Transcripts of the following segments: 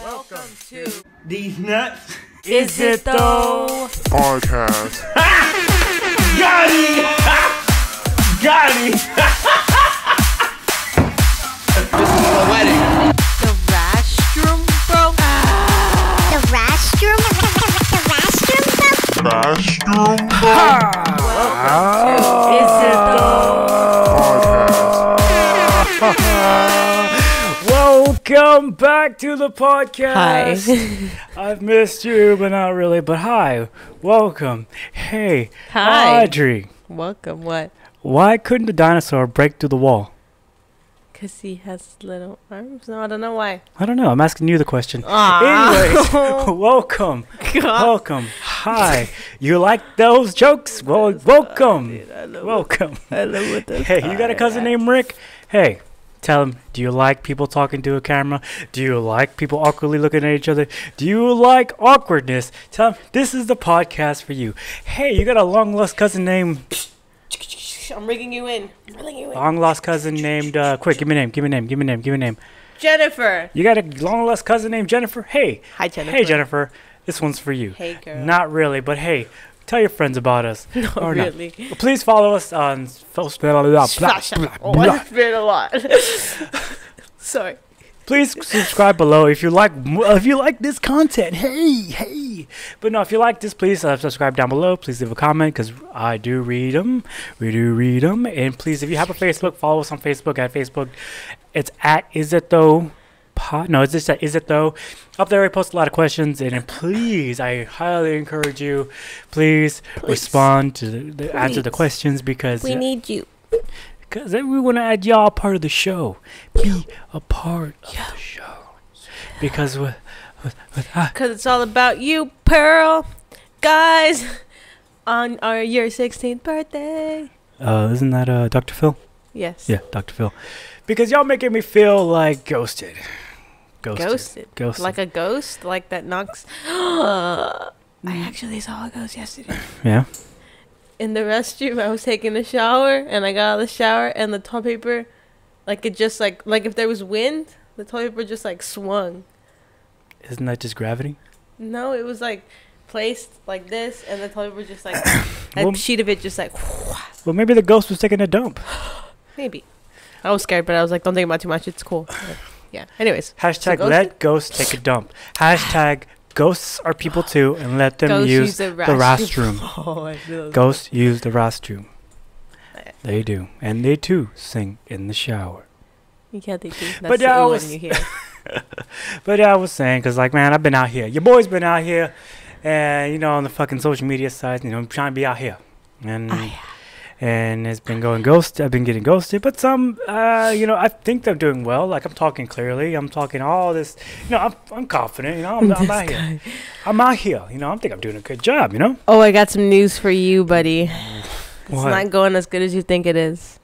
Welcome to These nuts. Is It Tho Podcast. Got it! Got it! The Rastrum, bro. The Rastrum? The Rastrum? Is It Tho? Welcome back to the podcast. Hi. I've missed you, but not really. But hi, welcome. Hey, Hi. Audrey. Welcome. What? Why couldn't the dinosaur break through the wall? Because he has little arms. No, I don't know why. I don't know. I'm asking you the question. Aw. Anyways, welcome. Welcome. Hi. You like those jokes? Well, welcome. Dude, I love Welcome. I love what this. Hey, you got a cousin named Rick? Hey, tell him, do you like people talking to a camera? Do you like people awkwardly looking at each other? Do you like awkwardness? Tell him, this is the podcast for you. Hey, you got a long-lost cousin named... I'm rigging you in. Long-lost cousin named... quick, give me a name. Jennifer. You got a long-lost cousin named Jennifer? Hey. Hi, Jennifer. Hey, Jennifer. This one's for you. Hey, girl. Not really, but hey, tell your friends about us. Not Or not. really. Please follow us on... Oh, I've been a lot. Sorry. Please subscribe below if you like this content. Hey. But no, if you like this, please subscribe down below. Please leave a comment because I do read them. We do read them. And please, if you have a Facebook, follow us on Facebook at Facebook. It's at Is It Tho. No, it's just at Is It Tho. Up there, I post a lot of questions. And please, I highly encourage you, please. Respond to answer the questions because We need you. because we want to add y'all part of the show. Be a part of the show. Because Because it's all about you, Pearl. Guys, on your 16th birthday. isn't that Dr. Phil? Yes. Yeah, Dr. Phil. Because y'all making me feel like ghosted. Ghosted. Like a ghost? Like that knocks. I actually saw a ghost yesterday. Yeah. In the restroom, I was taking a shower, and I got out of the shower, and the toilet paper, like it just like if there was wind, the toilet paper just like swung. Isn't that just gravity? No, it was like placed like this, and the toilet paper just like Well- a sheet of it just like. Well, maybe the ghost was taking a dump. Maybe. I was scared, but I was like, don't think about it too much. It's cool. Yeah. Anyways. Hashtag So let ghosts take a dump. Hashtag ghosts are people too and let them Ghosts use the the restroom. Oh, I feel Ghosts use the restroom. They do. And they too sing in the shower. Yeah, they do. That's But the yeah, I one was- you hear. But yeah, I was saying, because, like, man, I've been out here. Your boy's been out here. And, you know, on the fucking social media sites, you know, I'm trying to be out here. And it's been going ghosted. I've been getting ghosted. But some, you know, I think they're doing well. Like, I'm talking clearly. I'm talking all this. You know, I'm confident. You know, I'm out here. I'm out here. You know, I think I'm doing a good job, you know? Oh, I got some news for you, buddy. It's What? not going as good as you think it is.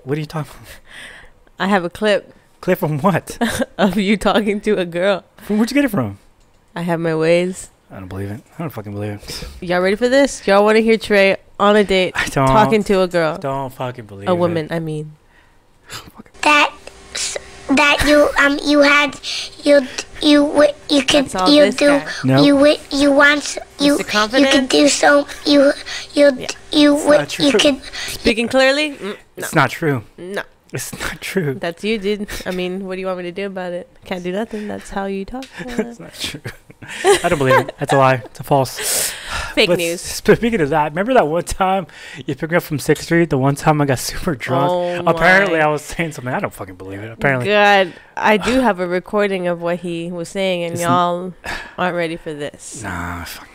What are you talking about? I have a clip Clip from what? of you talking to a girl. Where'd you get it from? I have my ways. I don't believe it. I don't fucking believe it. Y'all ready for this? Y'all want to hear Trey on a date I don't. talking to a girl? Don't fucking believe it. A woman, I mean. That you could That's all you this do guy. No. you want you Mr. Confident? could do so you not true. could Speaking clearly? No. It's not true. No. It's not true. That's you, dude. I mean, what do you want me to do about it? Can't do nothing. That's how you talk. It's not true. I don't believe it. That's a lie. It's a false. Fake But news. Speaking of that, remember that one time you picked me up from 6th Street? The one time I got super drunk? Oh Apparently, my I was saying something. I don't fucking believe it. Apparently. God, I do have a recording of what he was saying, and It's y'all aren't ready for this. Nah, fucking.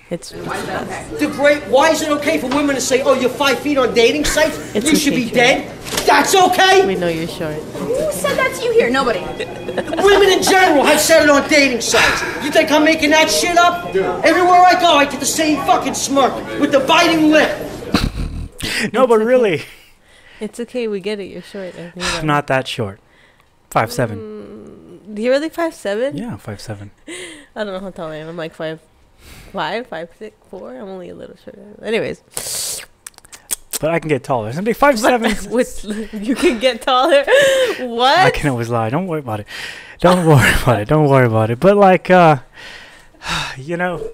It's Why is it okay for women to say, "Oh, you're 5 feet on dating sites"? It's You should okay, be Trey. dead. That's okay. we know you're short. Who said that to you here? Nobody. Women in general have said it on dating sites. You think I'm making that shit up? Everywhere I go, I get the same fucking smirk with the biting lip. No, but really, It's okay. We get it. You're short. I'm not that short. 5'7". You're really 5'7"? Yeah, 5'7". I don't know how tall I am. I'm like 5'5", 5'6", 4". I'm only a little shorter. Anyways, but I can get taller. Somebody 5'7". With you can get taller. What? I can always lie. Don't worry about it. Don't worry about it. Don't worry about it. But like, you know,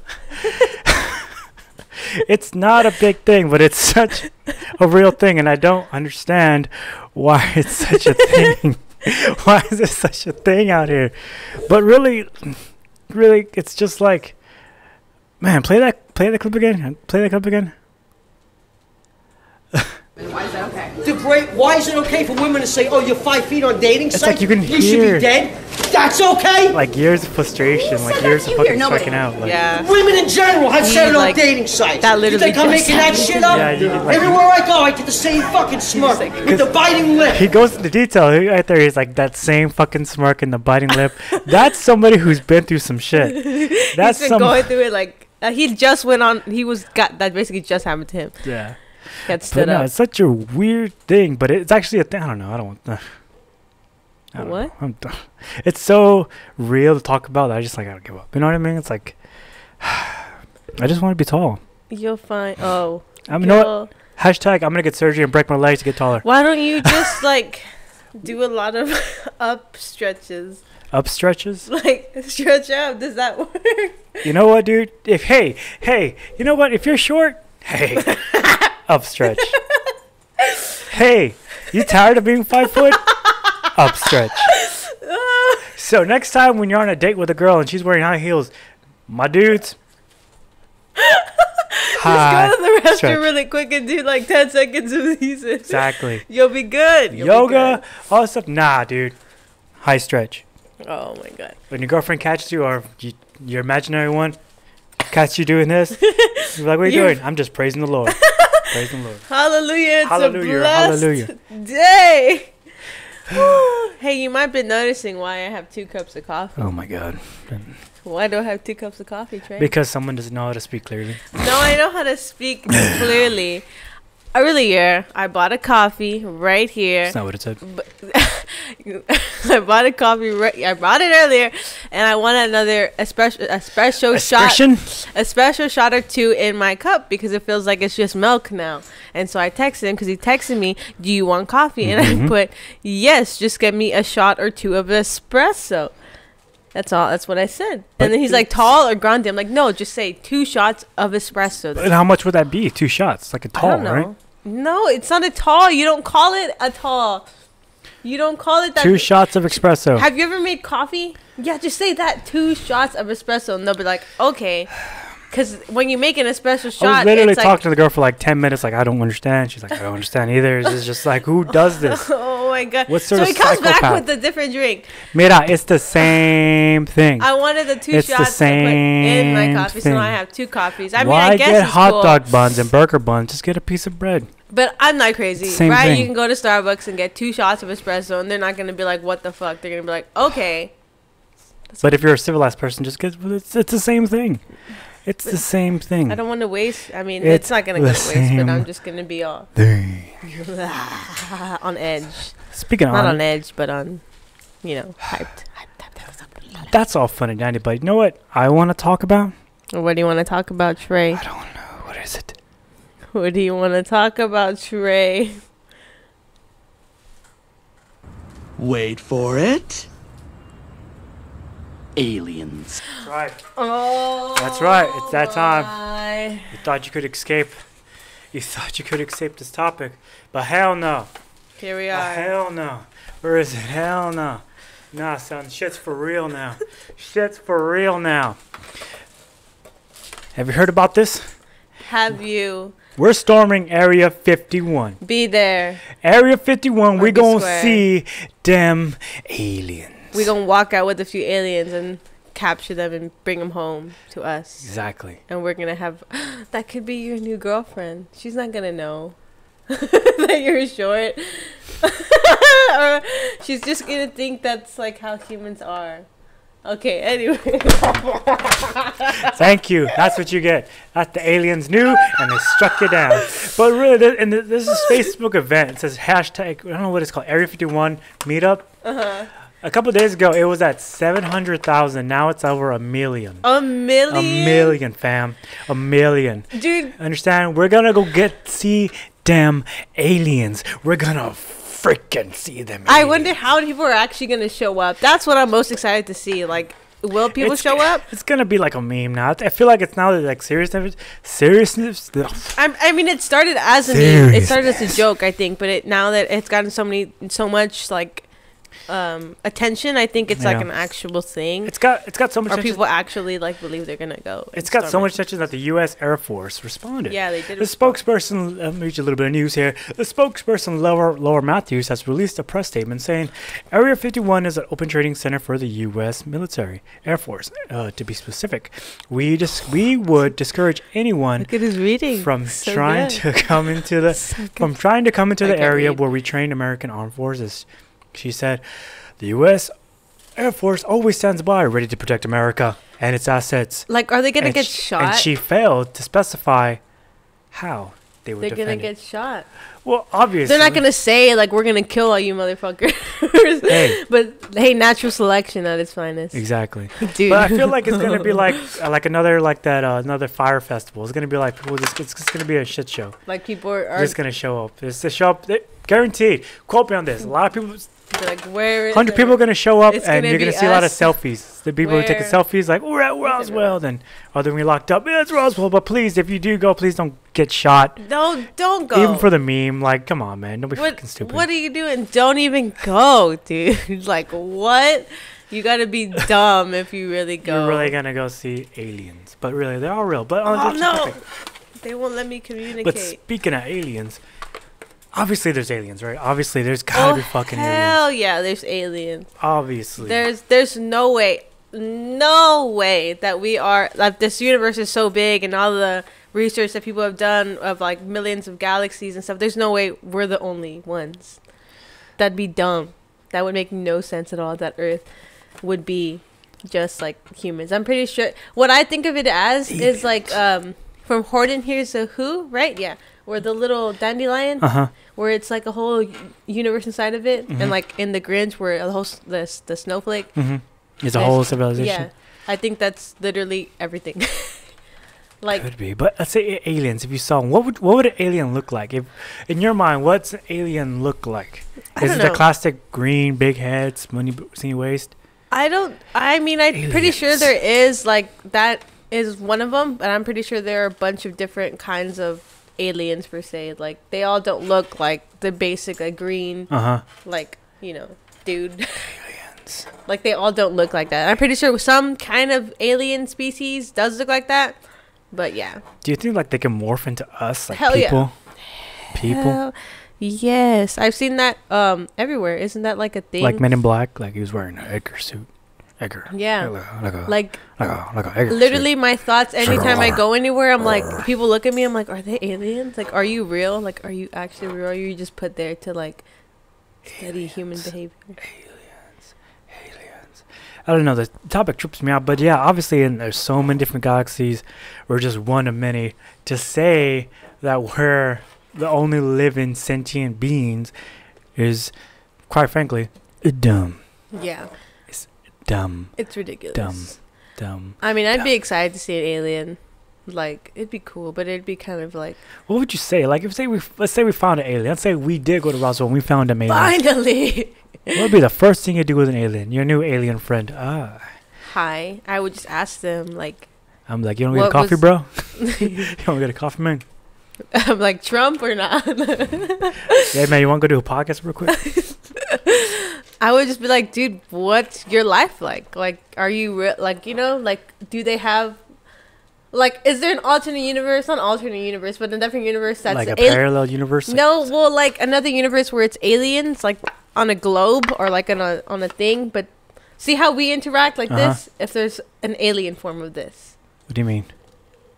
it's not a big thing, but it's such a real thing, and I don't understand why it's such a thing. Why is it such a thing out here? But really, it's just like, man, play that clip again. Play that clip again. Why is that okay? Why is it okay for women to say, "Oh, you're 5 feet on dating sites"? like you can should hear- be dead. That's okay. Like years of frustration, Who like said years that of to you fucking here? Nobody. striking out. Like, Yeah. Women in general have said it on like, dating sites. that You literally think I'm just making that happened. shit up? Yeah, you can, like- Everywhere I go, I get the same fucking smirk with the biting lip. He goes into detail right there. He's like that same fucking smirk and the biting lip. That's somebody who's been through some shit. That's He's been going through it like he just went on. That basically just happened to him. Yeah. Got But stood no, up. it's such a weird thing. But it's actually a thing. I don't know. I don't want. I don't What? know. I'm done. It's so real to talk about that I just like I don't give up. You know what I mean? It's like I just want to be tall. You'll find. Oh. I mean, you know what? girl. Hashtag I'm gonna get surgery and break my legs to get taller. Why don't you just like do a lot of up stretches? Up stretches. Like stretch out. Does that work? You know what, dude? Hey, you know what? If you're short, hey, up stretch. Hey, you tired of being 5 foot? Up stretch. So next time when you're on a date with a girl and she's wearing high heels, my dudes, Just go to the restroom stretch. really quick and do like 10 seconds of these. Exactly. You'll be good. You'll be Yoga, all that stuff. Nah, dude. High stretch. good. Oh my god. When your girlfriend catches you or your imaginary one catches you doing this, you're like, what are you You're- doing? I'm just praising the Lord. Praising the Lord. Hallelujah. It's Hallelujah, a blessed hallelujah. day. Hey, you might be noticing why I have 2 cups of coffee. Oh my God. Why do I have 2 cups of coffee, Trey? Because someone doesn't know how to speak clearly. No, I know how to speak clearly. Earlier, I bought a coffee right here. That's not what it said. I bought a coffee. I bought it earlier, and I wanted another espresso shot, Expression? a special shot or 2 in my cup because it feels like it's just milk now. And so I texted him because he texted me, "Do you want coffee?" And I put, "Yes, just get me a shot or 2 of espresso." That's all. That's what I said. But And then he's like, "Tall or grande?" I'm like, "No, just say 2 shots of espresso." And how much would that be? 2 shots, like a I tall, don't know. right? No, it's not a tall. You don't call it a tall. You don't call it that. 2 shots of espresso. Have you ever made coffee? Yeah, just say that. 2 shots of espresso, and they'll be like, okay. Because when you make an espresso I shot, was literally it's like, talking to the girl for like 10 minutes, like, I don't understand. She's like, I don't understand either. It's just like, who does this? oh my god. What sort so of he comes back psychopath? with a different drink. Mira, it's the same thing. I wanted the 2 It's the shots to put in my same coffee, so thing. now I have 2 coffees. I mean, Why I guess get it's hot cool, dog buns and burger buns? Just get a piece of bread. but I'm not crazy, Same right? thing. You can go to Starbucks and get 2 shots of espresso, and they're not gonna be like, "What the fuck?" They're gonna be like, "Okay." But if you're a civilized person, just get it's the same thing. It's the same thing. I don't want to waste. I mean, It's it's not gonna the go to waste, but I'm same just gonna be all thing. on edge. Speaking Not on on edge, but on, hyped. that's all fun and dandy, but you know what I want to talk about? What do you want to talk about, Trey? I don't know. What is it? What do you want to talk about, Trey? Wait for it. Aliens. That's right. Oh, That's right. It's that time. my. You thought you could escape. You thought you could escape this topic, but hell no. Here we But are. hell no. Where is it? Hell no. Nah, son. Shit's for real now. Shit's for real now. Have you heard about this? Have you We're storming Area 51. be there? Area 51, we Market gonna Square. see them aliens. We gonna walk out with a few aliens and capture them and bring them home to us. Exactly. And we're gonna have that could be your new girlfriend. She's not gonna know that you're short. Or she's just gonna think that's like how humans are. Okay, anyway. Thank you. That's what you get. That's the aliens knew, and they struck you down. But really, this is a Facebook event. It says hashtag, I don't know what it's called, Area 51 meetup. Uh-huh. A couple days ago, it was at 700,000. Now it's over 1 million. A million? A million, fam. 1 million. Dude, Understand? We're gonna go see damn aliens. We're gonna freaking see them. I wonder how people are actually gonna show up. That's what I'm most excited to see. Like, will people show up? It's gonna be like a meme now. I feel like it's now like seriousness. I mean, it started as a meme. It started as a joke, I think, but now that it's gotten so much like attention, I think it's like an actual thing. It's got so much. Or people actually like believe they're gonna go. It's got so much attention that the U.S. Air Force responded. Yeah, they did. The spokesperson, let me read you a little bit of news here. The spokesperson, Laura Matthews, has released a press statement saying, Area 51 is an open training center for the U.S. military, Air Force. To be specific, we would discourage anyone Look at his reading. from trying to come into the area where we train American armed forces. She said, the U.S. Air Force always stands by, ready to protect America and its assets. Like, are they going to get shot? And she failed to specify how they would defend They're going to it. get shot. Well, obviously. They're not going to say, like, we're going to kill all you motherfuckers. Hey. But, hey, natural selection at its finest. Exactly. Dude. But I feel like it's going to be like another, like that, another fire festival. It's going to be like, people just, it's just going to be a shit show. Like, people are just going to show up. It's to show up. Guaranteed. Quote me on this. A lot of people. Like, where is 100 people are going to show up, and you're going to see a lot of us. selfies. The people who are taking selfies, like, we're at Roswell. Then, then we locked up. Yeah, it's Roswell. But please, if you do go, please don't get shot. Don't go. Even for the meme. Like, come on, man. Don't be fucking stupid. What are you doing? Don't even go, dude. Like, what? You got to be dumb if you really go. You're really going to go see aliens. But really, they're all real. But no. They won't let me communicate. But speaking of aliens, obviously there's aliens, right? Obviously there's gotta be fucking aliens. Hell yeah, there's aliens. Obviously. There's no way that we are, like, this universe is so big and all the research that people have done of like millions of galaxies and stuff. There's no way we're the only ones. That'd be dumb. That would make no sense at all. That Earth would be just like humans. I'm pretty sure what I think of it as is like from Horton Hears a Who, right? Yeah. Where the little dandelion, where it's like a whole universe inside of it, and like in the Grinch, where the snowflake, it's a whole civilization. Yeah, I think that's literally everything. Like, could be, but let's say aliens. If you saw them, what would an alien look like? If in your mind, what's an alien look like? Is it the classic green, big head, skinny waist? I mean, I'm pretty sure there is, like, that is one of them, but I'm pretty sure there are a bunch of different kinds of aliens per se. Like, they all don't look like the basic, like, green, like, you know, dude. Aliens. Like, they all don't look like that. I'm pretty sure some kind of alien species does look like that, but yeah. Do you think, like, they can morph into us, like Hell people? Yeah. People? Yes, I've seen that everywhere. Isn't that like a thing? Like Men in Black, like he was wearing an Edgar suit. Edgar. Yeah. Like a Edgar literally suit. my thoughts anytime I go anywhere, I'm like, people look at me, I'm like, are they aliens? Like, are you real? Like, are you actually real? Or are you just put there to like study human behavior? Aliens. I don't know, the topic trips me out, but yeah, obviously there's so many different galaxies. We're just one of many. To say that we're the only living sentient beings is, quite frankly, dumb. Yeah. It's dumb. It's ridiculous. Dumb. I mean, I'd be excited to see an alien. Like, it'd be cool, but it'd be kind of like... What would you say? Like, let's say we found an alien. Let's say we did go to Roswell and we found an alien. Finally! What would be the first thing you do with an alien? Your new alien friend. Hi. I would just ask them, like... I'm like, you don't get a coffee, bro? You don't get a coffee, man? I'm like, Trump or not? Yeah, man, you want to go do a podcast real quick? I would just be like, dude, what's your life like? Like, are you like, you know, like, do they have, like, is there an alternate universe? Not alternate universe, but a different universe that's like a parallel universe? No, well, like another universe where it's aliens, like on a globe or like on a thing. But see how we interact like this? If there's an alien form of this. What do you mean?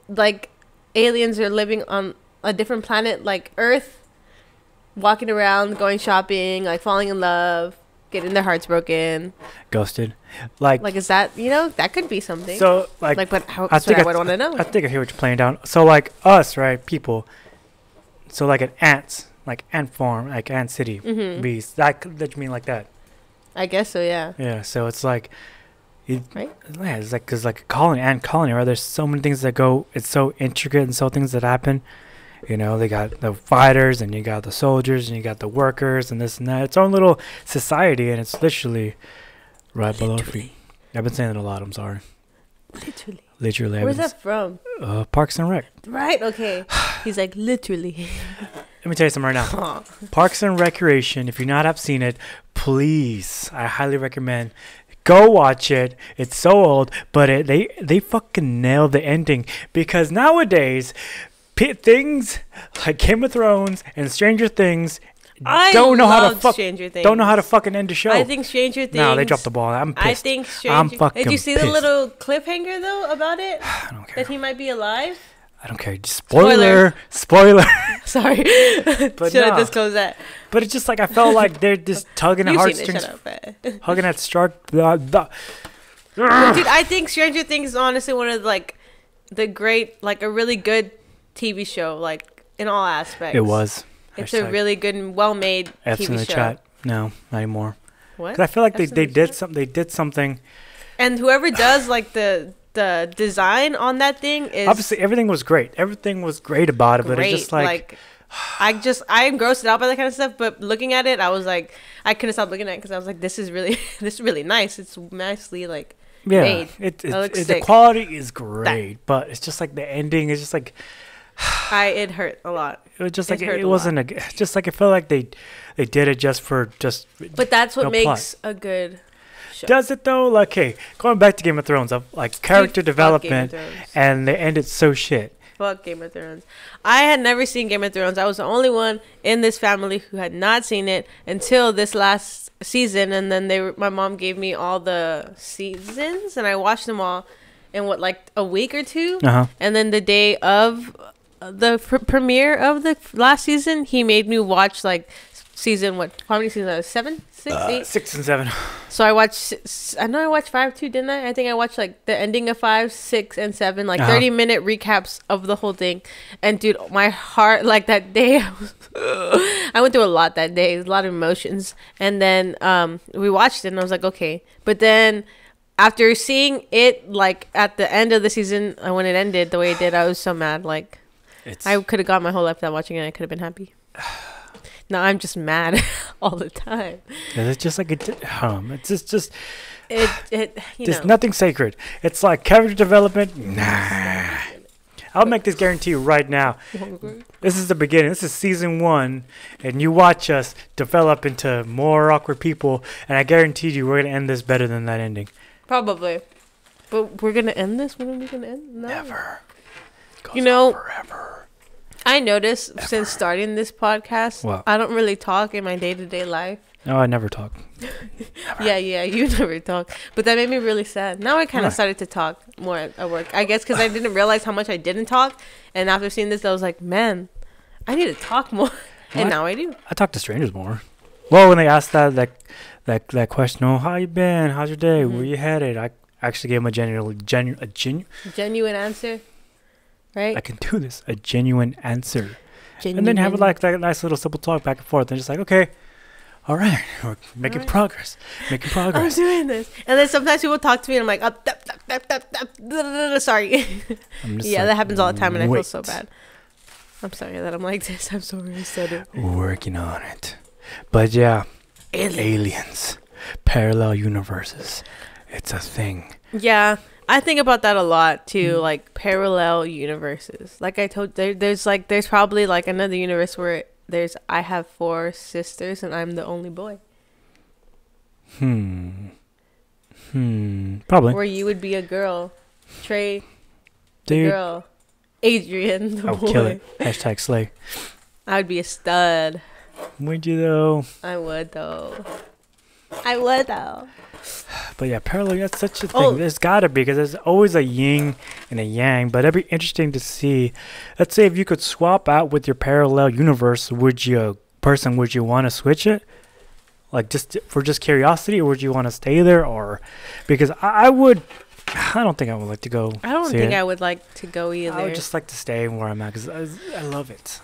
Like, aliens are living on a different planet like Earth, walking around, going shopping, like falling in love, getting their hearts broken, ghosted. Like is that, you know, that could be something. So like but how, I think I would want to know. I think I hear what you're playing down. So like us, right, people. So like an ants, like ant farm, like ant city, bees. That you mean like that? I guess so. Yeah. Yeah. So it's like. Right. Yeah, it's like, cause like ant colony, right? There's so many things that go. It's so intricate and so things that happen. You know, they got the fighters, and you got the soldiers, and you got the workers, and this and that. Its own little society, and it's literally right below our feet. I've been saying it a lot. I'm sorry. Literally. Where's that from? Parks and Rec. Right. Okay. He's like literally. Let me tell you something right now. Parks and Recreation. If you not have seen it, please, I highly recommend. Go watch it. It's so old, but they fucking nailed the ending, because nowadays, things like Game of Thrones and Stranger Things don't know how to fucking end the show. I think Stranger Things. No, they dropped the ball. I'm pissed. I think I'm fucking Did you see pissed. the little cliffhanger though about it? I don't care. That he might be alive. I don't care. Spoiler. Sorry. But Should I no. disclose that? But it's just like I felt like they're just tugging at You've seen it. heartstrings, Shut up. hugging at Dude, I think Stranger Things is honestly one of like the great, like a really good TV show, like in all aspects. It was. It's a really good and well-made F's TV in the show. chat. No, not anymore. What? Because I feel like F's in they the did chat? something. They did something. And whoever does like the design on that thing is Obviously, everything was great. Everything was great about it, but it's just like I am grossed out by that kind of stuff. But looking at it, I was like, I couldn't stop looking at it because I was like, this is really nice. It's nicely like made. The quality is great, but it's just like the ending is just like it hurt a lot. it was just like it wasn't just like it felt like they did it just for just. But that's what no makes plot. a good show. Does it though? Like, hey, going back to Game of Thrones, of like character Dude, fuck Game of development, Thrones. and they ended so shit. Fuck Game of Thrones. I had never seen Game of Thrones. I was the only one in this family who had not seen it until this last season, and then my mom gave me all the seasons, and I watched them all in like a week or two. And then the day of the premiere of the last season, he made me watch like season how many seasons? 7, 6, 8? 6 and 7. So I watched. I know I watched 5 too, didn't I? I think I watched like the ending of 5, 6, and 7, like 30-minute recaps of the whole thing. And dude, my heart, like that day, I went through a lot that day, a lot of emotions. And then we watched it, and I was like, okay. But then after seeing it, like at the end of the season, when it ended the way it did, I was so mad. Like I could have gone my whole life without watching it. I could have been happy. Now I'm just mad all the time. Yeah, it's just like it's just there's nothing sacred. It's like character development. Nah. I'll make this guarantee you right now. This is the beginning. This is season 1, and you watch us develop into more awkward people, and I guarantee you we're gonna end this better than that ending. Probably. But we're gonna end this? When are we gonna end? No. Never. Goes on forever. I noticed since starting this podcast, I don't really talk in my day-to-day life. No, I never talk. Yeah, you never talk. But that made me really sad. Now I kind of started to talk more at work. I guess because I didn't realize how much I didn't talk. And after seeing this, I was like, man, I need to talk more. And now I do. I talk to strangers more. Well, when they asked that question, oh, how you been? How's your day? Where you headed? I actually gave them a genuine answer. Right? I can do this. A genuine answer. And then have like that nice little simple talk back and forth. And just like, okay, all right, we're making progress. Making progress. I'm doing this. And then sometimes people talk to me and I'm like, sorry. Yeah, that happens all the time and I feel so bad. I'm sorry that I'm like this. I'm sorry I said it. Working on it. But yeah, aliens. Parallel universes. It's a thing. Yeah. I think about that a lot too, like parallel universes. Like I told, there's probably like another universe where I have 4 sisters and I'm the only boy. Probably. Where you would be a girl, Trey, Dude. the girl, Adrian, the I boy. would kill it. Hashtag slay. I would be a stud. Would you though? I would though. But yeah, parallel, that's such a thing. There's gotta be, because there's always a yin and a yang. But it'd be interesting to see. Let's say if you could swap out with your parallel universe, would you want to switch it? Like just for curiosity, or would you want to stay there? Or because I don't think I would like to go. I don't think I would like to go either. I would just like to stay where I'm at because I love it.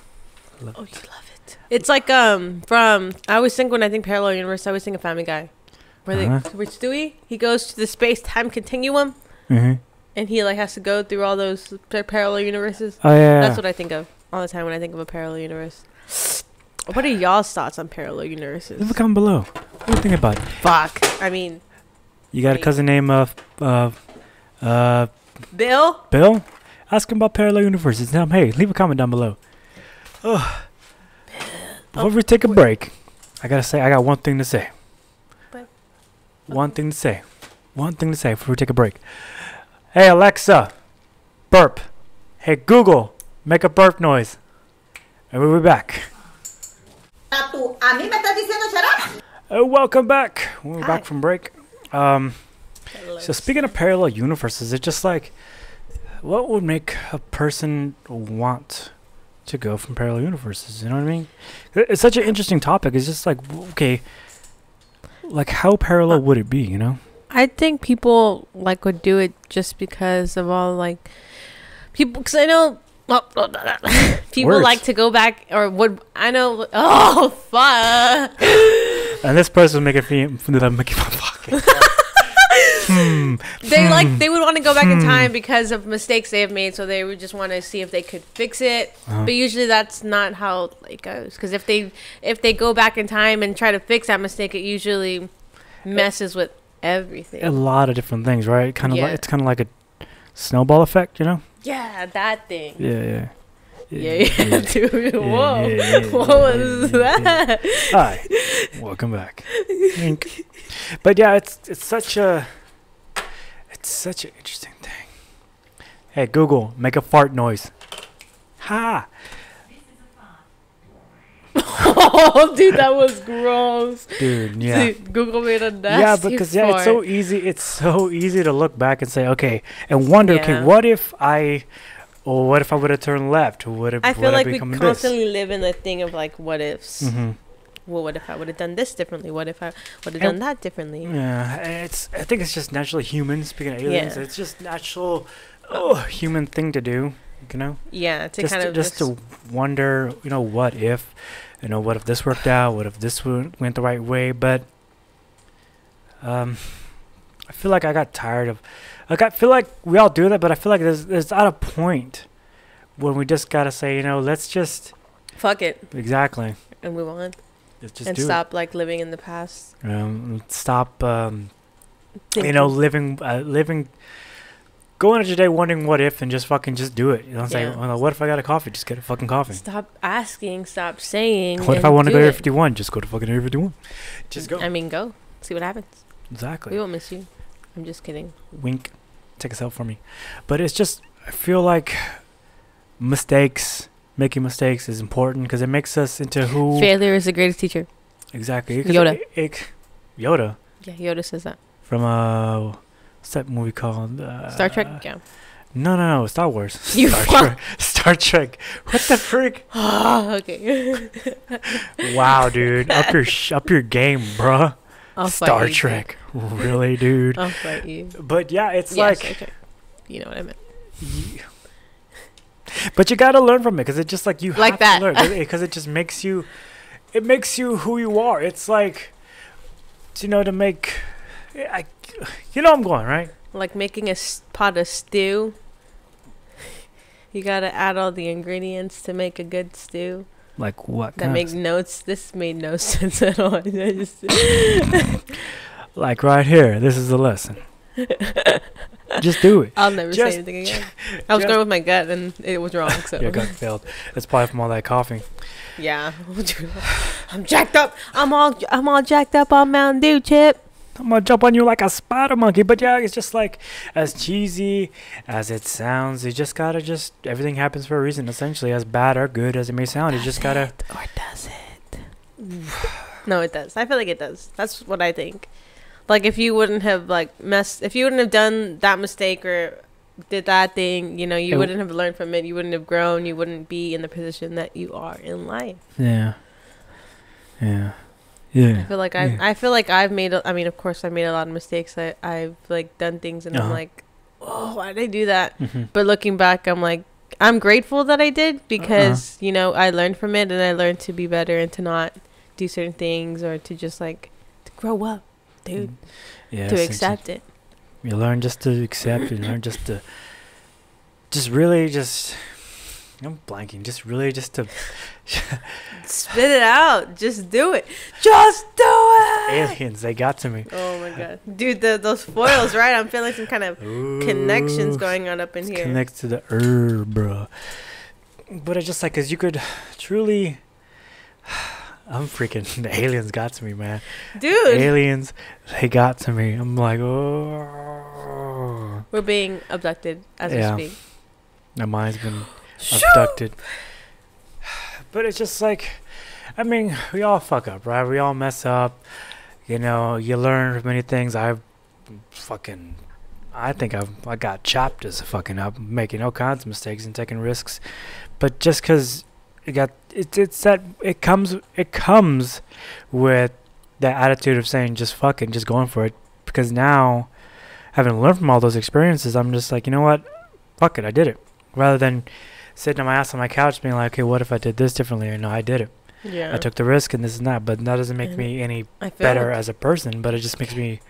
You love it. It's like I always think when I think parallel universe, I always think of Family Guy. Where Stewie, he goes to the space-time continuum, and he like has to go through all those parallel universes. Oh yeah, that's what I think of. all the time when I think of a parallel universe. What are y'all's thoughts on parallel universes? Leave a comment below. What do you think about it? Fuck. I mean, You got a cousin named Bill? Bill? Ask him about parallel universes. Tell him, hey, leave a comment down below. Ugh. Before we take a break, I got one thing to say. What? One thing to say. One thing to say before we take a break. Hey, Alexa, burp. Hey, Google, make a burp noise. And we'll be back. Welcome back. We're back from break. So speaking of parallel universes, it's just like, what would make a person want to go from parallel universes? You know what I mean? It's such an interesting topic. It's just like, okay, like how parallel would it be? You know? I think people like would do it just because of all like people. Because I know people Words. like to go back or would. I know. Oh fuck! And this person making fucking. They would want to go back in time because of mistakes they have made, so they would just want to see if they could fix it. But usually that's not how it goes, because if they go back in time and try to fix that mistake, it usually messes with everything. A lot of different things, right? Kind of Yeah. like it's kind of like a snowball effect, you know? Yeah, that thing. Yeah. Yeah, dude. Whoa. yeah, What was that? Hi, welcome back. Wink. But yeah, it's such an interesting thing. Hey Google, make a fart noise. Ha! Oh, dude, that was gross. Dude, yeah. Dude, Google made a nasty Yeah, because it's fart. so easy. It's so easy to look back and say, okay, and wonder, okay, Yeah. what if I would have turned left? I feel like we become constantly live in the thing of like what ifs. Mm-hmm. Well, what if I would have done this differently? What if I would have done that differently? Yeah, and I think it's just naturally human. Speaking of aliens, Yeah. it's just natural human thing to do. You know, Yeah, to just kind to, of just to wonder. You know, what if? You know, what if this worked out? What if this went the right way? But I feel like I got tired of. Like I feel like we all do that, but I feel like there's at a point when we just gotta say, you know, let's just fuck it exactly. and move on Let's just and do stop like living in the past. it. Stop. You Thinking. know, living, going into your day wondering what if, and just fucking just do it. You know what I'm saying? Yeah. Well, what if I got a coffee? Just get a fucking coffee. Stop asking. Stop saying. What if I and want to do go to it. 51? Just go to fucking Area 51. Just go. I mean, go. See what happens. Exactly. We won't miss you. I'm just kidding. Wink. Take a self for me. But it's just, I feel like making mistakes is important because it makes us into who. Failure is the greatest teacher. Exactly. 'Cause Yoda. Yoda. Yeah, Yoda says that. From, what's that movie called? Star Trek? Yeah. No. Star Wars. You Star Trek. Star Trek. What the frick? Okay. Wow, dude. Up your game, bruh. I'll fight Star you, Trek. Really, dude? I'll fight you. But yeah, it's Yeah, like. Star Trek. You know what I meant. But you gotta learn from it because it's just like you Like have that. to learn because it just makes you. It makes you who you are. It's like, you know, to make. You know I'm going, right? Like making a pot of stew. You gotta add all the ingredients to make a good stew. Like what? That makes notes. This made no sense at all. I just Like right here. This is the lesson. Just do it. I'll never Just- say anything again. I was just- going with my gut and it was wrong. So Your gut failed. It's probably from all that coughing. yeah, I'm jacked up. I'm all jacked up on Mountain Dew, Chip. I'm gonna jump on you like a spider monkey. But yeah, it's just like, as cheesy as it sounds, you just gotta everything happens for a reason. Essentially, as bad or good as it may sound, you just gotta. Or does it? No, it does. I feel like it does. That's what I think. Like if you wouldn't have if you wouldn't have done that mistake or did that thing, you know, you wouldn't have learned from it. You wouldn't have grown. You wouldn't be in the position that you are in life. Yeah. I feel like I've made. I mean, of course, I made a lot of mistakes. I've like done things, and I'm like, oh, why did I do that? Mm-hmm. But looking back, I'm like, I'm grateful that I did because you know I learned from it, and I learned to be better and to not do certain things or to just like to grow up, dude. Yeah. To accept it. You learn just to accept. You learn just to. Just really I'm blanking. Just really, just to Spit it out. Just do it. Just do it. aliens. They got to me. Oh my god, dude, those foils, right? I'm feeling some kind of connections going on up in here. Connects to the herb, bro. But it's just like, cause you could truly. I'm freaking. The aliens got to me, man. Dude, Aliens, they got to me. I'm like, oh. we're being abducted as Yeah. we speak. My mind's been abducted. But it's just like, I mean, we all fuck up, right? We all mess up. You know, you learn many things. I think I got chopped as a fucking up, making all kinds of mistakes and taking risks. But just because it comes with that attitude of saying just fucking, just going for it. Because now, having learned from all those experiences, I'm just like, you know what? Fuck it, I did it. Rather than sitting on my ass on my couch being like, okay, what if I did this differently? Or no, I did it. Yeah, I took the risk and this and that. But that doesn't make me any better as a person. But it just makes me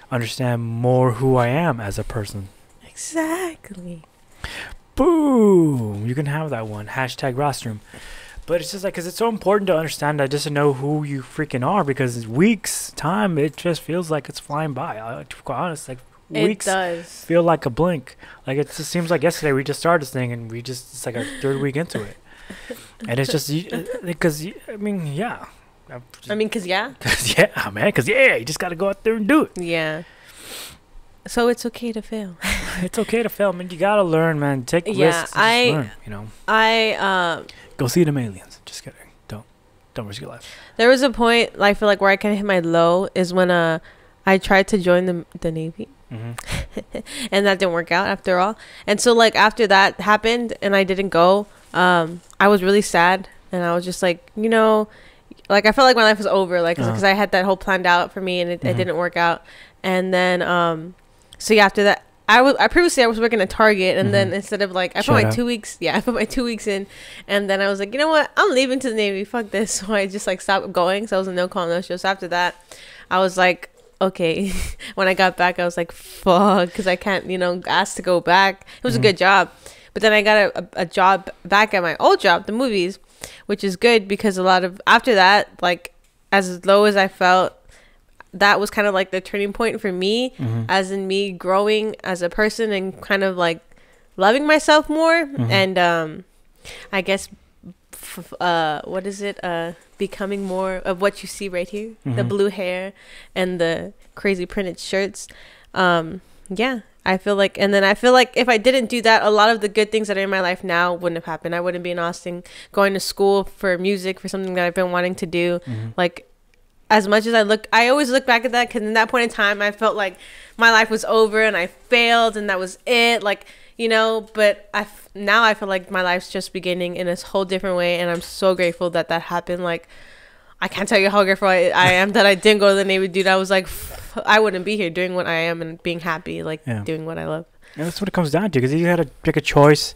understand more who I am as a person. exactly. Boom! You can have that one. Hashtag rostrum. But it's just like, because it's so important to understand that, just to know who you freaking are. Because weeks time, it just feels like it's flying by. To be quite honest, like weeks It does. feel like a blink. Like it just seems like yesterday we just started this thing and it's like our third week into it. And it's just because I mean, yeah. Cause yeah. Yeah, man. Because you just got to go out there and do it. Yeah. So it's okay to fail. It's okay to fail, man. You got to learn, man. Take risks. Just learn, you know. Go see them aliens. Just kidding. Don't risk your life. There was a point, I feel like, where I kind of hit my low is when I tried to join the Navy. Mm-hmm. And that didn't work out after all. And so like after that happened and I didn't go, I was really sad. And I was just like, you know, like I felt like my life was over, like because I had that whole planned out for me and it didn't work out. And then so yeah, after that I previously was working at Target, and then instead of like I put my 2 weeks in, and then I was like, you know what, I'm leaving to the Navy, fuck this. So I just like stopped going. So I was a no call, no show. So after that I was like, okay. When I got back I was like, fuck, because I can't, you know, ask to go back. It was a good job, but then I got a job back at my old job, the movies, which is good because a lot of after that, like as low as I felt, that was kind of like the turning point for me, as in me growing as a person and kind of like loving myself more. And I guess what is it, becoming more of what you see right here, the blue hair and the crazy printed shirts. Yeah, I feel like, and then I feel like if I didn't do that, a lot of the good things that are in my life now wouldn't have happened. I wouldn't be in Austin going to school for music, for something that I've been wanting to do. Like, as much as I always look back at that, because in that point in time, I felt like my life was over and I failed and that was it. Like, you know, but now I feel like my life's just beginning in a whole different way. And I'm so grateful that happened. Like, I can't tell you how grateful I am that I didn't go to the Navy, dude. I was like, I wouldn't be here doing what I am and being happy, like doing what I love. And that's what it comes down to, because you had to pick a choice,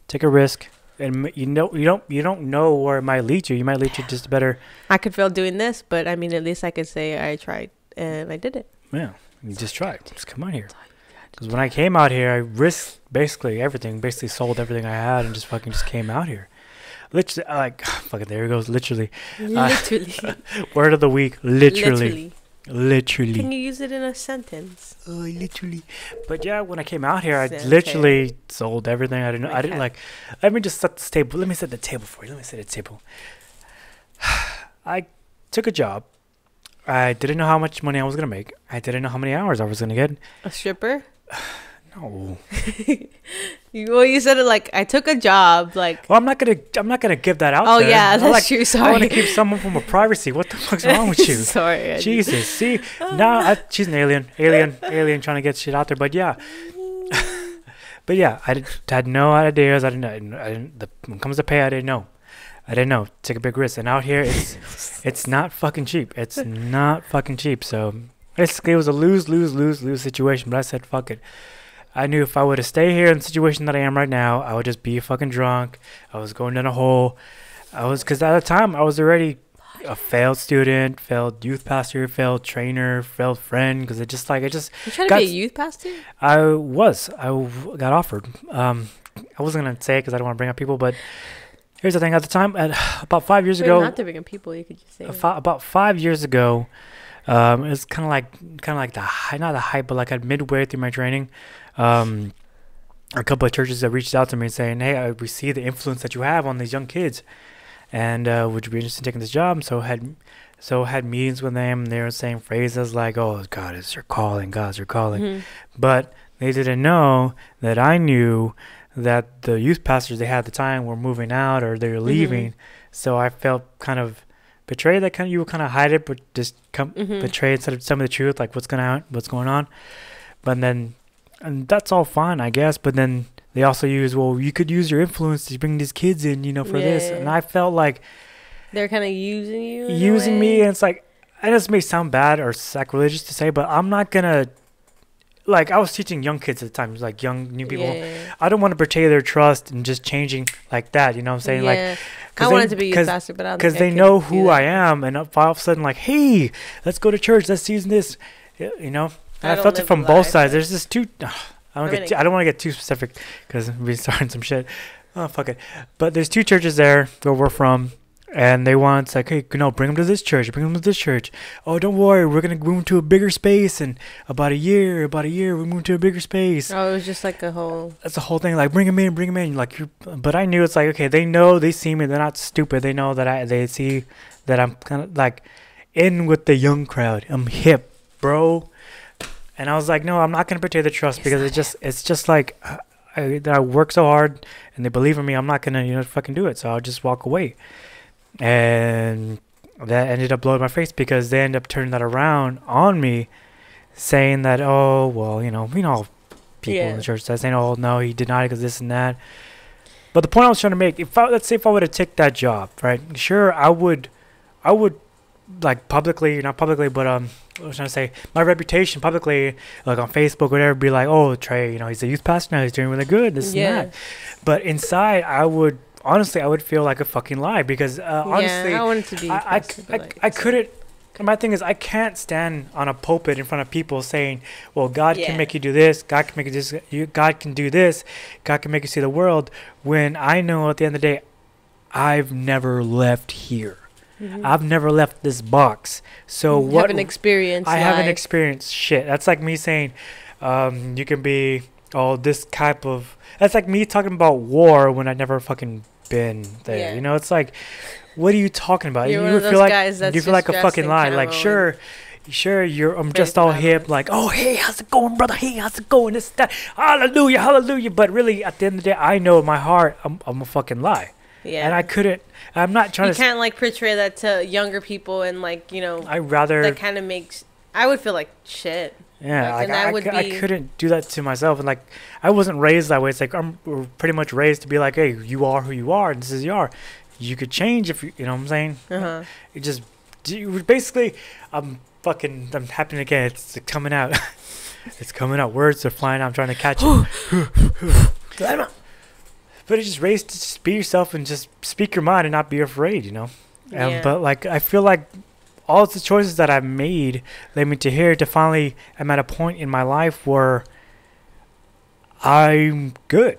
take a risk. And you don't know where it might lead you. You might lead you just better. I could fail doing this, but I mean, at least I could say I tried and I did it. Yeah, you just tried. Just come out here. Because when I came out here, I risked basically everything. Basically sold everything I had and just came out here. Literally, like, fucking, there it goes. Literally. Literally. Word of the week. Literally. Can you use it in a sentence? Oh, literally. But yeah, when I came out here, I literally sold everything. I didn't like. Let me just set this table. Let me set the table for you. Let me set the table. I took a job. I didn't know how much money I was gonna make. I didn't know how many hours I was gonna get. A stripper? No. You said it like I took a job. Like, well, I'm not gonna give that out. Oh there. yeah, that's true. Sorry. I want to keep someone from a privacy. What the fuck's wrong with you? Sorry. Jesus. See, now she's an alien trying to get shit out there. But yeah, I had no ideas. I didn't. When it comes to pay, I didn't know. Take a big risk, and out here, it's not fucking cheap. It's not fucking cheap. So basically, it was a lose situation. But I said, fuck it. I knew if I were to stay here in the situation that I am right now, I would just be fucking drunk. I was going down a hole. Because at the time, I was already a failed student, failed youth pastor, failed trainer, failed friend. Because you trying to be a youth pastor? I got offered. I wasn't gonna say it because I don't want to bring up people, but here's the thing. At the time, about 5 years Wait, ago, not to bring up people, you could just say. about 5 years ago, it was kind of like the high, not the hype, but like at midway through my training, a couple of churches that reached out to me saying, "Hey, we see the influence that you have on these young kids, and would you be interested in taking this job?" So had meetings with them. They were saying phrases like, "Oh, God is your calling. God's your calling," but they didn't know that I knew that the youth pastors they had at the time were moving out or they were leaving. So I felt kind of betrayed. That you would kind of hide it, but just betray instead of some of the truth, like what's going on. But then. And that's all fine, I guess. But then they also use, well, you could use your influence to bring these kids in, for this. And I felt like they're kind of using you. Using me. And it's like, I know this may sound bad or sacrilegious to say, but I'm not going to, like, I was teaching young kids at the time, like young, new people. Yeah. I don't want to betray their trust and just changing like that. You know what I'm saying? Yeah. Like, I wanted to be youth pastor, but I don't think because they know who I am. And all of a sudden, like, hey, let's go to church. Let's use this, I felt it from both sides. There's this I don't want to get too specific because we're starting some shit. Oh, fuck it. But there's 2 churches there where we're from, and they want, it's like, hey, bring them to this church. Bring them to this church. Oh, don't worry. We're going to move to a bigger space. And about a year, we move to a bigger space. Oh, it was just like that's the whole thing. Like, bring them in. Like, but I knew it's like, okay, they see me. They're not stupid. They know that they see that I'm kind of like in with the young crowd. I'm hip, bro. And I was like, no, I'm not going to betray the trust because it's just like I work so hard and they believe in me. I'm not going to, fucking do it. So I'll just walk away. And that ended up blowing my face because they ended up turning that around on me saying that, oh, well, people in the church that saying, oh, no, he denied it because this and that. But the point I was trying to make, let's say if I would have taken that job, right? Sure, I would like publicly, not publicly, but I was trying to say my reputation publicly, like on Facebook, whatever, be like, oh, Trey, he's a youth pastor now, he's doing really good, this and that. But inside, I would feel like a fucking lie because honestly, I wanted to be. I couldn't. My thing is, I can't stand on a pulpit in front of people saying, well, God can make you do this, God can make you this, God can do this, God can make you see the world. When I know at the end of the day, I've never left here. I've never left this box. So I haven't experienced shit. That's like me saying, you can be this type of. That's like me talking about war when I never fucking been there. Yeah. It's like, what are you talking about? You're one of those guys that's you feel like a fucking lie. Like sure, I'm just all hip. Like, oh hey, how's it going, brother? Hey, how's it going? This that. Hallelujah, hallelujah. But really, at the end of the day, I know in my heart, I'm a fucking lie. Yeah. And I couldn't. I'm not trying to. You can't like portray that to younger people and like I rather. That kind of makes. I would feel like shit. Yeah, I couldn't do that to myself, and like I wasn't raised that way. It's like I'm pretty much raised to be like, hey, you are who you are, and this is you are. You could change if you know what I'm saying. It just basically, I'm happening again. It's coming out. It's coming out. Words are flying out. I'm trying to catch it. But it's just raised to just be yourself and just speak your mind and not be afraid, But like I feel like all the choices that I've made led me to here to finally I'm at a point in my life where I'm good.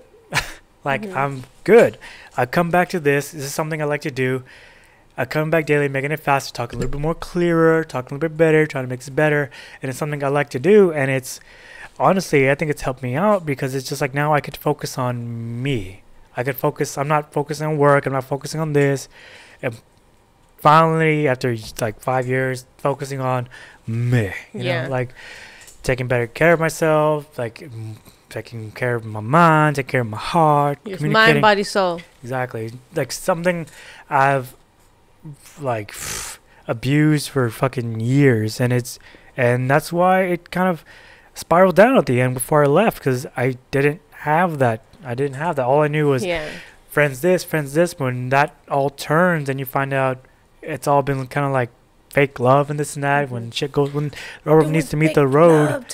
I'm good. I come back to this. This is something I like to do. I come back daily, making it faster, talking a little bit more clearer, talking a little bit better, trying to make this better. And it's something I like to do. And it's honestly, I think it's helped me out because it's just like now I could focus on me. I'm not focusing on work. I'm not focusing on this. And finally, after like 5 years, focusing on me, you know, like taking better care of myself, like taking care of my mind, taking care of my heart. Your mind, body, soul. Exactly. Like something I've like abused for fucking years. And that's why it kind of spiraled down at the end before I left because I didn't have that. All I knew was friends this. When that all turns and you find out it's all been kind of like fake love and this and that. When shit goes, when the rubber needs to meet the road,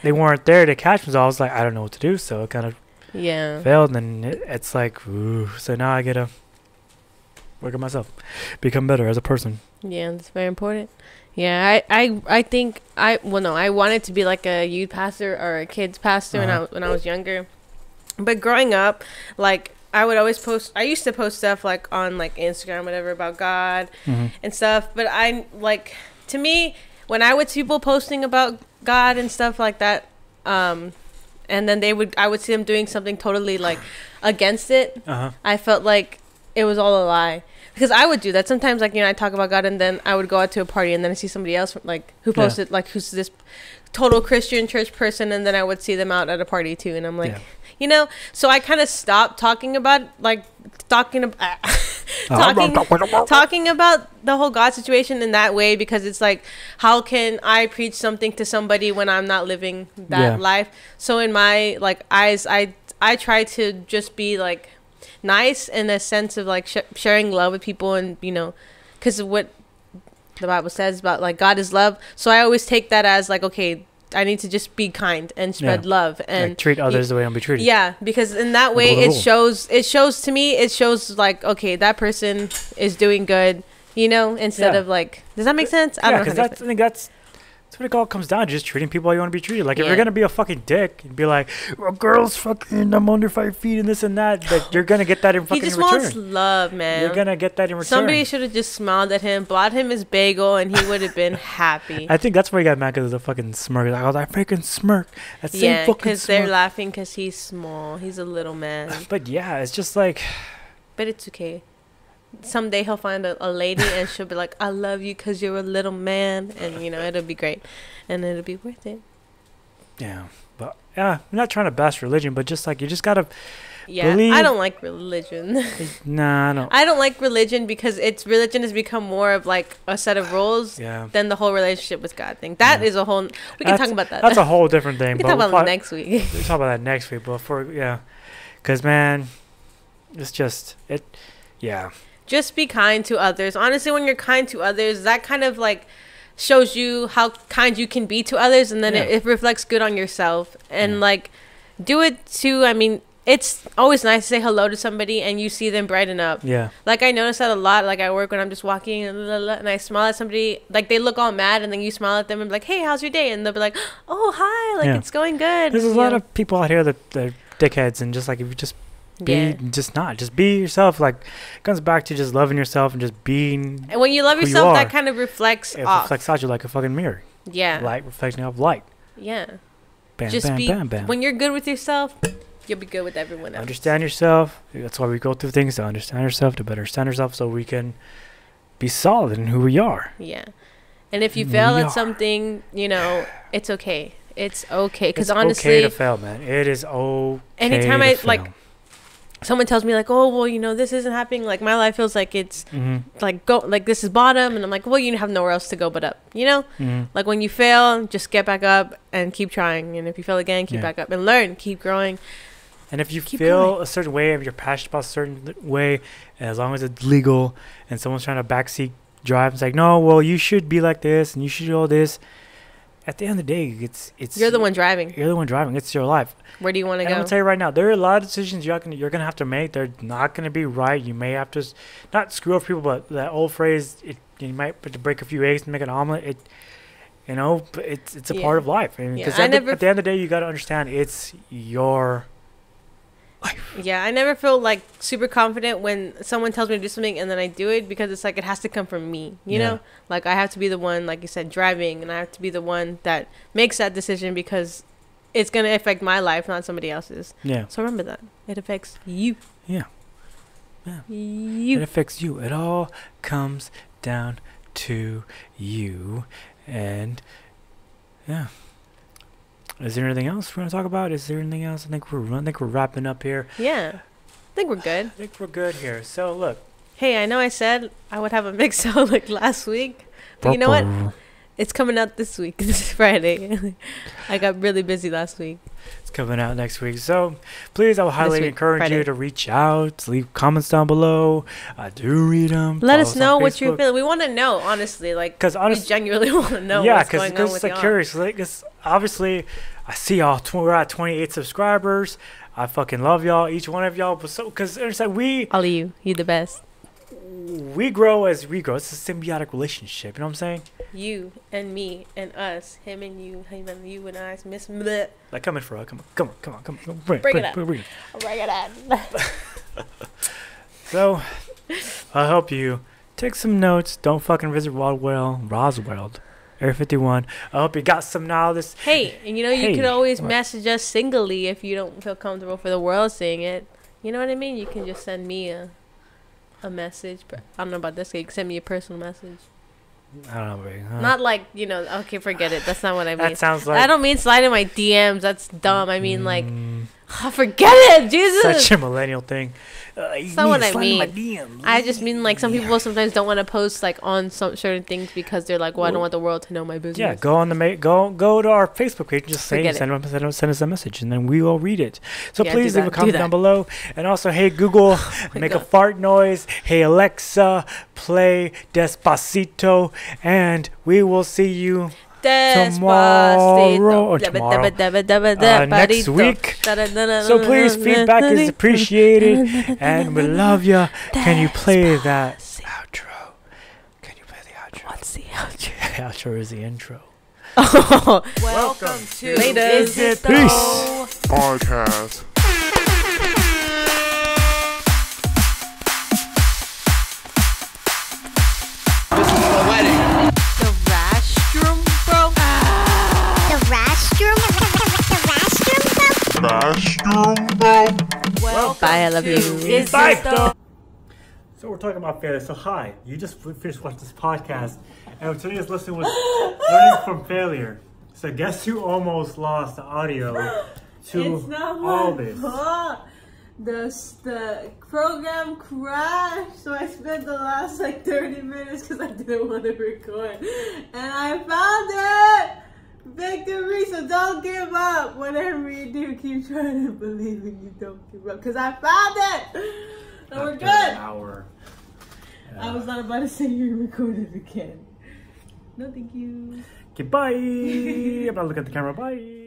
they weren't there to catch me. So I was like, I don't know what to do. So it kind of failed. And it's like, ooh. So now I gotta work on myself, become better as a person. Yeah, that's very important. Yeah, I think I wanted to be like a youth pastor or a kids pastor when I was younger. But growing up, like I would always post. I used to post stuff like on like Instagram, whatever, about God and stuff. But I like, to me, when I would see people posting about God and stuff like that, and then I would see them doing something totally like against it. I felt like it was all a lie. Because I would do that sometimes. Like, I talk about God, and then I would go out to a party, and then I see somebody else like who posted like who's this total Christian church person, and then I would see them out at a party too, and I'm like. So I kind of stopped talking about talking about the whole God situation in that way, because it's like, how can I preach something to somebody when I'm not living that life? So in my like eyes, I try to just be like nice in a sense of like sharing love with people, and because of what the Bible says about like God is love. So I always take that as like, okay, I need to just be kind and spread love and like treat others the way I'm be treated. Yeah, because in that way it shows to me, it shows like, okay, that person is doing good, instead of like, does that make sense? I don't know. Because I think that's what it all comes down to, just treating people how you want to be treated. Like, if you're going to be a fucking dick and be like, well, girls fucking, I'm under 5 feet and this and that, like, you're going to get that in fucking return. He just wants love, man. You're going to get that in return. Somebody should have just smiled at him, bought him his bagel, and he would have been happy. I think that's why he got mad, because of the fucking smirk. Like, oh, that freaking smirk. That same fucking because they're laughing because he's small. He's a little man. But yeah, it's just like... But it's okay. Someday he'll find a lady, and she'll be like, I love you because you're a little man. And, it'll be great. And it'll be worth it. Yeah. But, I'm not trying to bash religion, but just like, you just got to believe. I don't like religion. Nah, I don't. I don't like religion because religion has become more of like a set of rules than the whole relationship with God thing. That is a whole... We can talk about that. That's a whole different thing. We can talk about that next week. We'll talk about that next week. But because, man, it's just... Just be kind to others. Honestly, when you're kind to others, that kind of like shows you how kind you can be to others, and then it reflects good on yourself. And like, do it too. I mean, it's always nice to say hello to somebody and you see them brighten up. Yeah. Like, I notice that a lot. Like, at work, when I'm just walking and I smile at somebody, like, they look all mad, and then you smile at them and be like, hey, how's your day? And they'll be like, oh, hi, like, it's going good. There's a lot of people out here that are dickheads, and just like, if you just just be yourself. Like, it comes back to just loving yourself and just being. And when you love yourself, that kind of reflects off. Reflects out you like a fucking mirror. Yeah. Light reflecting off light. Yeah. Bam, just bam, bam, bam. When you're good with yourself, you'll be good with everyone else. Understand yourself. That's why we go through things, to understand yourself, to better understand yourself, so we can be solid in who we are. Yeah. And if you fail at something, it's okay. It's okay. Because honestly, it's okay to fail, man. It is okay. Anytime I like, someone tells me like, oh, well, this isn't happening. Like, my life feels like it's like this is bottom, and I'm like, well, you have nowhere else to go but up. Like, when you fail, just get back up and keep trying. And if you fail again, keep back up and learn, keep growing. And if you feel a certain way, if you're passionate about a certain way, and as long as it's legal, and someone's trying to backseat drive, it's like, no, well, you should be like this, and you should do all this. At the end of the day, it's you're the one driving. You're the one driving. It's your life. Where do you want to go? I'm gonna tell you right now, there are a lot of decisions you're gonna have to make. They're not gonna be right. You may have to not screw up people, but that old phrase, you might have to break a few eggs to make an omelet. But it's a part of life. Because at the end of the day, you gotta understand it's your life. Yeah, I never feel like super confident when someone tells me to do something and then I do it, because it's like it has to come from me, you know? Like, I have to be the one, like you said, driving, and I have to be the one that makes that decision, because it's going to affect my life, not somebody else's. Yeah. So remember that. It affects you. Yeah. Yeah. It affects you. It all comes down to you. And yeah. Is there anything else we're going to talk about? Is there anything else? I think we're wrapping up here. Yeah. I think we're good. I think we're good here. So, look. Hey, I know I said I would have a mix out like last week. But you know what? It's coming out this week. This is Friday. I got really busy last week. It's coming out next week. So, please, I would highly encourage you to reach out, leave comments down below. I do read them. Let us know what you're feeling. We want to know, honestly. Like, because we genuinely want to know what's going on with y'all. Yeah, because curious. Like, obviously, I see y'all. We're at 28 subscribers. I fucking love y'all, each one of y'all. But because all of you, you're the best. We grow as we grow. It's a symbiotic relationship. You know what I'm saying? you and me and us, him and you and I, Miss Bleh. Like, come in for it. Come on. Bring Bring it it. up. Bring it on. So, I'll help you. Take some notes. Don't fucking visit Roswell, Area 51. I hope you got some knowledge. Hey, and you know, you could always message us singly if you don't feel comfortable for the world seeing it. You know what I mean? You can just send me a message. I don't know about this. You can send me a personal message. I don't know, baby. Not like, you know, okay, forget it. That's not what I mean. That sounds like... I don't mean slide in my DMs. That's dumb. I mean, like, forget it, Jesus. Such a millennial thing. That's not what I mean. I just mean, like, some people sometimes don't want to post, like, on some certain things because they're like, well, I don't want the world to know my business. Yeah, go to our Facebook page and just say, send us a message, and then we will read it. So please leave a comment down below. And also, hey, Google, make a fart noise. Hey, Alexa, play Despacito. And we will see you tomorrow next week. So please, feedback is appreciated and we love you. Can you play that outro? Can you play the outro? What's the outro? The outro is the intro. Welcome to Is It Tho Podcast. This is poetic. Well, bye, I love you. Is Bye. It Tho? So we're talking about failure. So hi, you just finished watching this podcast, and today's lesson was learning from failure. So guess who almost lost the audio to It's not all my this? fault. The program crashed, so I spent the last like 30 minutes because I didn't want to record, and I found it. Victory, so don't give up. Whatever you do, keep trying to believe and you don't give up. Because I found it. And we're good. An hour. I was not about to say you recorded again. No, thank you. Goodbye. I'm not looking at the camera. Bye.